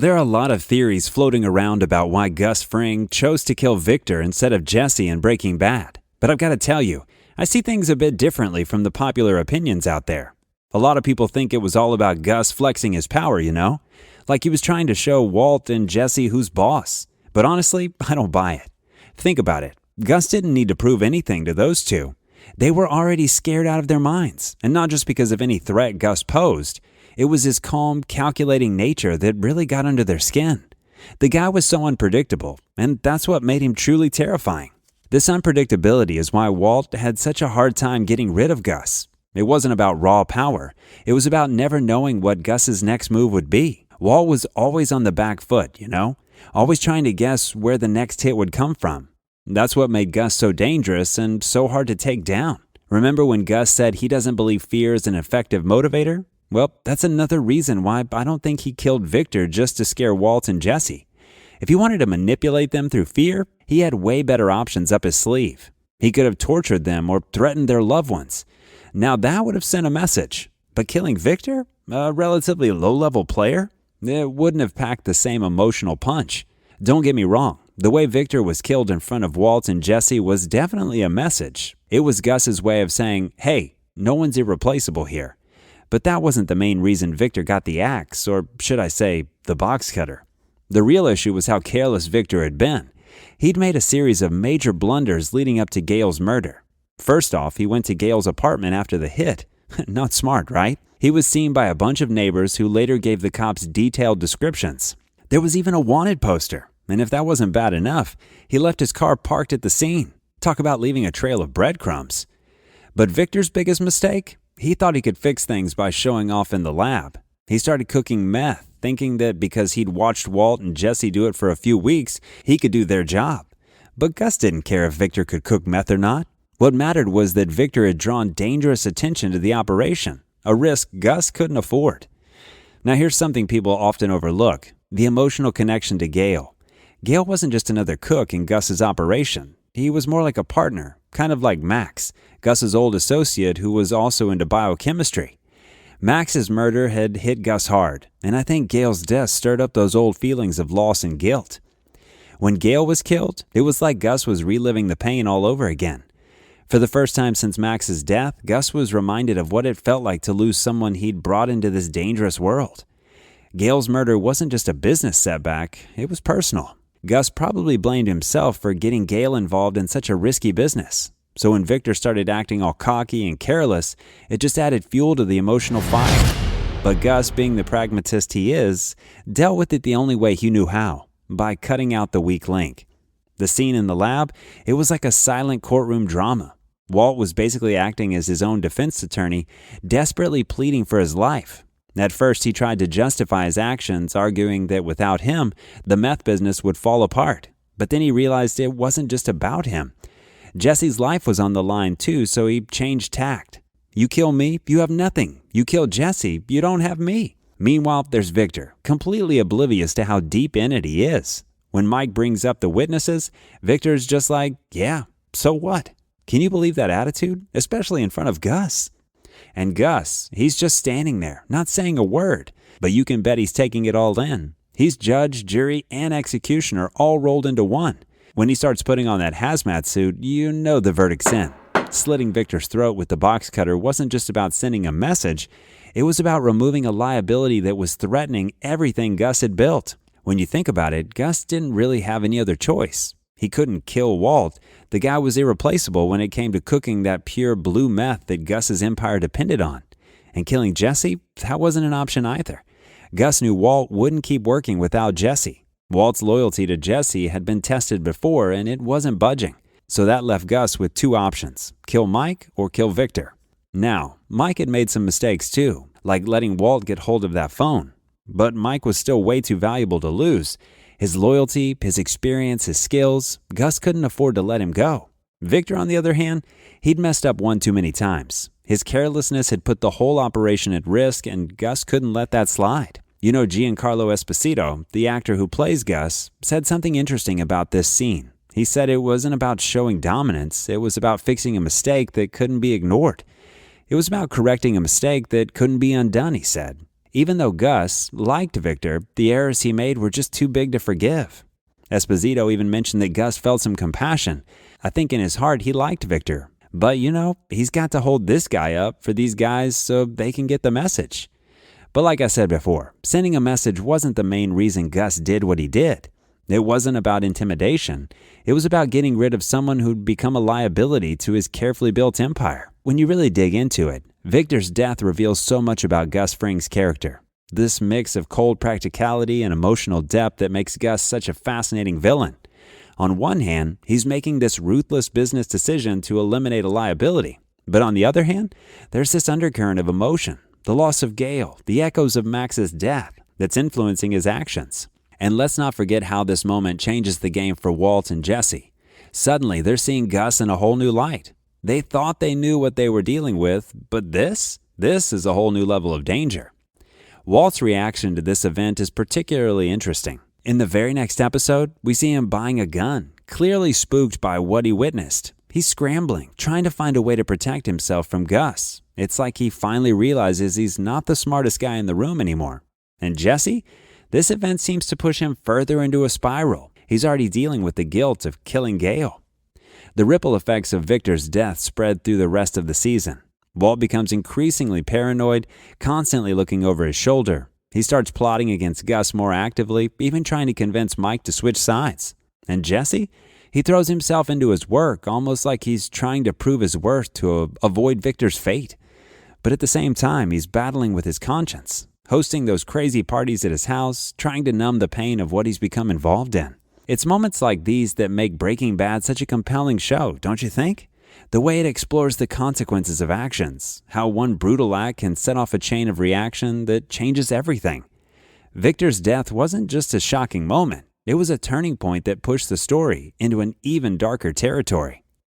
There are a lot of theories floating around about why Gus Fring chose to kill Victor instead of Jesse in Breaking Bad. But I've got to tell you, I see things a bit differently from the popular opinions out there. A lot of people think it was all about Gus flexing his power, like he was trying to show Walt and Jesse who's boss. But honestly, I don't buy it. Think about it. Gus didn't need to prove anything to those two. They were already scared out of their minds, and not just because of any threat Gus posed. It was his calm, calculating nature that really got under their skin. The guy was so unpredictable, and that's what made him truly terrifying. This unpredictability is why Walt had such a hard time getting rid of Gus. It wasn't about raw power. It was about never knowing what Gus's next move would be. Walt was always on the back foot, always trying to guess where the next hit would come from. That's what made Gus so dangerous and so hard to take down. Remember when Gus said he doesn't believe fear is an effective motivator? Well, that's another reason why I don't think he killed Victor just to scare Walt and Jesse. If he wanted to manipulate them through fear, he had way better options up his sleeve. He could have tortured them or threatened their loved ones. Now that would have sent a message. But killing Victor, a relatively low-level player, it wouldn't have packed the same emotional punch. Don't get me wrong, the way Victor was killed in front of Walt and Jesse was definitely a message. It was Gus's way of saying, hey, no one's irreplaceable here. But that wasn't the main reason Victor got the axe, or should I say, the box cutter. The real issue was how careless Victor had been. He'd made a series of major blunders leading up to Gale's murder. First off, he went to Gale's apartment after the hit. Not smart, right? He was seen by a bunch of neighbors who later gave the cops detailed descriptions. There was even a wanted poster. And if that wasn't bad enough, he left his car parked at the scene. Talk about leaving a trail of breadcrumbs. But Victor's biggest mistake? He thought he could fix things by showing off in the lab. He started cooking meth, thinking that because he'd watched Walt and Jesse do it for a few weeks, he could do their job. But Gus didn't care if Victor could cook meth or not. What mattered was that Victor had drawn dangerous attention to the operation, a risk Gus couldn't afford. Now here's something people often overlook, the emotional connection to Gale. Gale wasn't just another cook in Gus's operation. He was more like a partner, kind of like Max, Gus's old associate who was also into biochemistry. Max's murder had hit Gus hard, and I think Gale's death stirred up those old feelings of loss and guilt. When Gale was killed, it was like Gus was reliving the pain all over again. For the first time since Max's death, Gus was reminded of what it felt like to lose someone he'd brought into this dangerous world. Gale's murder wasn't just a business setback, it was personal. Gus probably blamed himself for getting Gale involved in such a risky business. So when Victor started acting all cocky and careless, it just added fuel to the emotional fire. But Gus, being the pragmatist he is, dealt with it the only way he knew how, by cutting out the weak link. The scene in the lab, it was like a silent courtroom drama. Walt was basically acting as his own defense attorney, desperately pleading for his life. At first, he tried to justify his actions, arguing that without him, the meth business would fall apart. But then he realized it wasn't just about him. Jesse's life was on the line too, so he changed tact. You kill me, you have nothing. You kill Jesse, you don't have me. Meanwhile, there's Victor, completely oblivious to how deep in it he is. When Mike brings up the witnesses, Victor's just like, yeah, so what? Can you believe that attitude? Especially in front of Gus. And Gus, he's just standing there, not saying a word, but you can bet he's taking it all in. He's judge, jury, and executioner all rolled into one. When he starts putting on that hazmat suit, you know the verdict's in. Slitting Victor's throat with the box cutter wasn't just about sending a message, it was about removing a liability that was threatening everything Gus had built. When you think about it, Gus didn't really have any other choice. He couldn't kill Walt. The guy was irreplaceable when it came to cooking that pure blue meth that Gus's empire depended on. And killing Jesse, that wasn't an option either. Gus knew Walt wouldn't keep working without Jesse. Walt's loyalty to Jesse had been tested before and it wasn't budging. So that left Gus with two options, kill Mike or kill Victor. Now, Mike had made some mistakes too, like letting Walt get hold of that phone. But Mike was still way too valuable to lose. His loyalty, his experience, his skills, Gus couldn't afford to let him go. Victor, on the other hand, he'd messed up one too many times. His carelessness had put the whole operation at risk and Gus couldn't let that slide. You know, Giancarlo Esposito, the actor who plays Gus, said something interesting about this scene. He said it wasn't about showing dominance, it was about fixing a mistake that couldn't be ignored. It was about correcting a mistake that couldn't be undone, he said. Even though Gus liked Victor, the errors he made were just too big to forgive. Esposito even mentioned that Gus felt some compassion. I think in his heart he liked Victor. But he's got to hold this guy up for these guys so they can get the message. But like I said before, sending a message wasn't the main reason Gus did what he did. It wasn't about intimidation. It was about getting rid of someone who'd become a liability to his carefully built empire. When you really dig into it, Victor's death reveals so much about Gus Fring's character. This mix of cold practicality and emotional depth that makes Gus such a fascinating villain. On one hand, he's making this ruthless business decision to eliminate a liability. But on the other hand, there's this undercurrent of emotion, the loss of Gale, the echoes of Max's death, that's influencing his actions. And let's not forget how this moment changes the game for Walt and Jesse. Suddenly, they're seeing Gus in a whole new light. They thought they knew what they were dealing with, but this is a whole new level of danger. Walt's reaction to this event is particularly interesting. In the very next episode, we see him buying a gun, clearly spooked by what he witnessed. He's scrambling, trying to find a way to protect himself from Gus. It's like he finally realizes he's not the smartest guy in the room anymore. And Jesse? This event seems to push him further into a spiral. He's already dealing with the guilt of killing Gale. The ripple effects of Victor's death spread through the rest of the season. Walt becomes increasingly paranoid, constantly looking over his shoulder. He starts plotting against Gus more actively, even trying to convince Mike to switch sides. And Jesse? He throws himself into his work, almost like he's trying to prove his worth to avoid Victor's fate. But at the same time, he's battling with his conscience, hosting those crazy parties at his house, trying to numb the pain of what he's become involved in. It's moments like these that make Breaking Bad such a compelling show, don't you think? The way it explores the consequences of actions, how one brutal act can set off a chain of reaction that changes everything. Victor's death wasn't just a shocking moment. It was a turning point that pushed the story into an even darker territory.